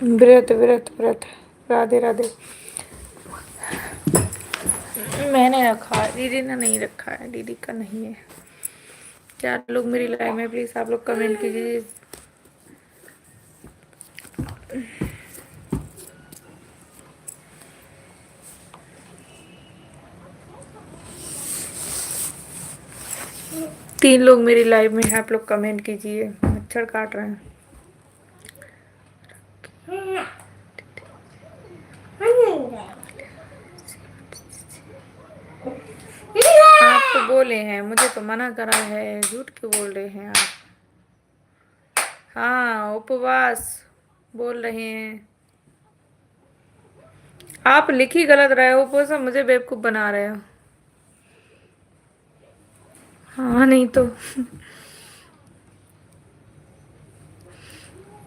व्रत व्रत व्रत। राधे राधे। मैंने रखा है, दीदी ने नहीं रखा है, दीदी का नहीं है। 4 लोग मेरी लाइव में, प्लीज आप लोग कमेंट कीजिए। तीन लोग मेरी लाइव में हैं, आप लोग कमेंट कीजिए। मच्छर काट रहे हैं। आप तो बोले हैं, मुझे तो मना करा है, झूठ क्यों बोल रहे हैं आप? हाँ, उपवास बोल रहे हैं। आप लिख ही गलत रहे हो, उपवास मुझे बेवकूफ बना रहे हो। हाँ नहीं तो।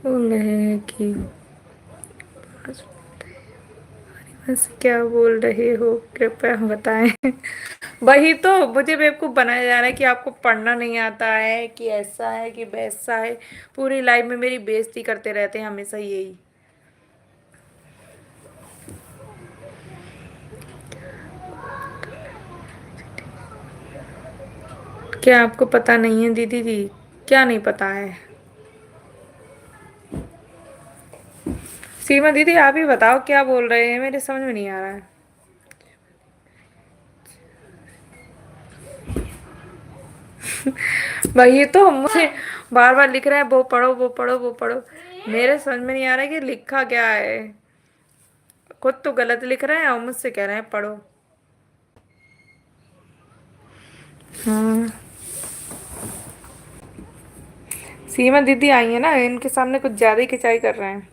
बोल रहे हैं कि बस क्या बोल रहे हो, कृपया बताएं। वही तो, मुझे बेवकूफ बनाया जा रहा है कि आपको पढ़ना नहीं आता है, कि ऐसा है कि वैसा है। पूरी लाइफ में मेरी बेइज्जती करते रहते हैं हमेशा यही। क्या आपको पता नहीं है दीदी जी? क्या नहीं पता है? सीमा दीदी आप ही बताओ, क्या बोल रहे हैं, मेरे समझ में नहीं आ रहा है। वही तो, मुझे बार बार लिख रहे हैं, वो पढ़ो वो पढ़ो वो पढ़ो। मेरे समझ में नहीं आ रहा है कि लिखा क्या है। खुद तो गलत लिख रहे हैं और मुझसे कह रहे हैं पढ़ो। हाँ, सीमा दीदी आई है ना, इनके सामने कुछ ज्यादा ही खिंचाई कर रहे हैं।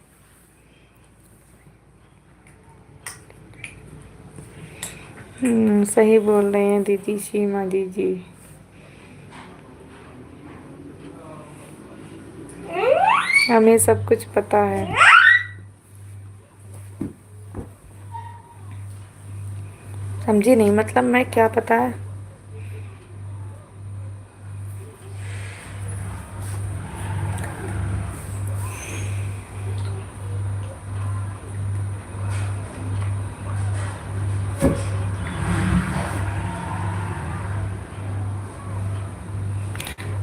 सही बोल रहे हैं दीदी, सीमा दीदी। हमें सब कुछ पता है। समझी नहीं, मतलब मैं क्या पता है?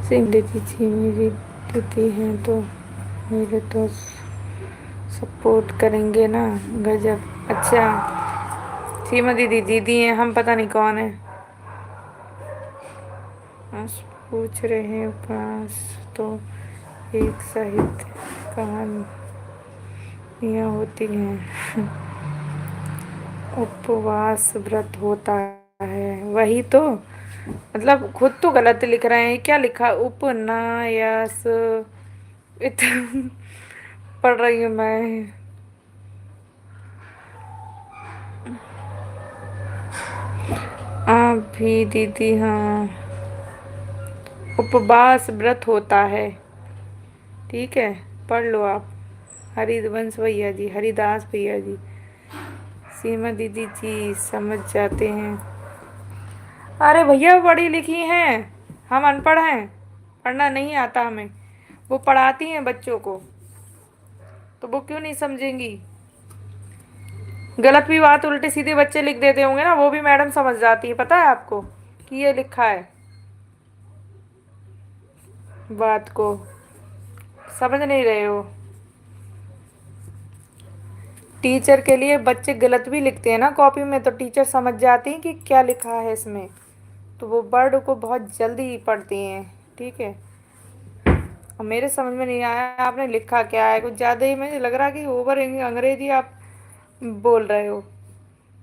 सिंह दीदी जी मेरी दीदी हैं तो मेरे तो सपोर्ट करेंगे ना। गजब। अच्छा, सीमा दीदी दीदी हैं, हम पता नहीं कौन है। बस पूछ रहे हैं, पास तो एक साहित्य कहानियाँ होती हैं। उपवास व्रत होता है, वही तो। मतलब खुद तो गलत लिख रहे हैं, क्या लिखा? उपन्यास। इत पढ़ रही हूँ मैं। आप भी दीदी, हाँ। उपवास व्रत होता है, ठीक है, पढ़ लो आप। हरिवंश भैया जी, हरिदास भैया जी। सीमा दीदी जी समझ जाते हैं। अरे भैया पढ़ी लिखी हैं, हम अनपढ़ हैं, पढ़ना नहीं आता हमें। वो पढ़ाती हैं बच्चों को, तो वो क्यों नहीं समझेंगी? गलत भी बात उल्टे सीधे बच्चे लिख देते होंगे ना, वो भी मैडम समझ जाती है, पता है आपको कि ये लिखा है। बात को समझ नहीं रहे हो? टीचर के लिए बच्चे गलत भी लिखते हैं ना कॉपी में, तो टीचर समझ जाती हैं कि क्या लिखा है इसमें, तो वो वर्ड को बहुत जल्दी पढ़ती हैं, ठीक है। और मेरे समझ में नहीं आया आपने लिखा क्या है, कुछ ज़्यादा ही मुझे लग रहा कि ओवर अंग्रेजी आप बोल रहे हो।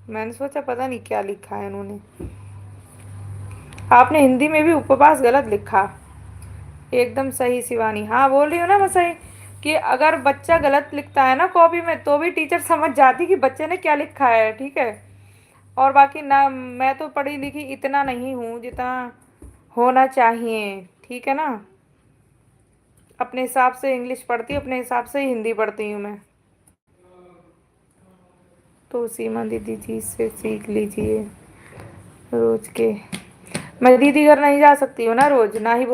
मैंने सोचा पता नहीं क्या लिखा है इन्होंने। आपने हिंदी में भी उपवास गलत लिखा। एकदम सही शिवानी, हाँ बोल रही हो ना मैं सही, कि अगर बच्चा गलत लिखता है ना कॉपी में, तो भी टीचर समझ जाती कि बच्चे ने क्या लिखा है, ठीक है। और बाकी ना, मैं तो पढ़ी लिखी इतना नहीं हूँ जितना होना चाहिए, ठीक है ना। अपने हिसाब से इंग्लिश पढ़ती हूँ, अपने हिसाब से हिंदी पढ़ती हूँ मैं। तो सीमा दीदी जी से सीख लीजिए रोज के। मैं दीदी घर नहीं जा सकती हूँ ना रोज, ना ही वो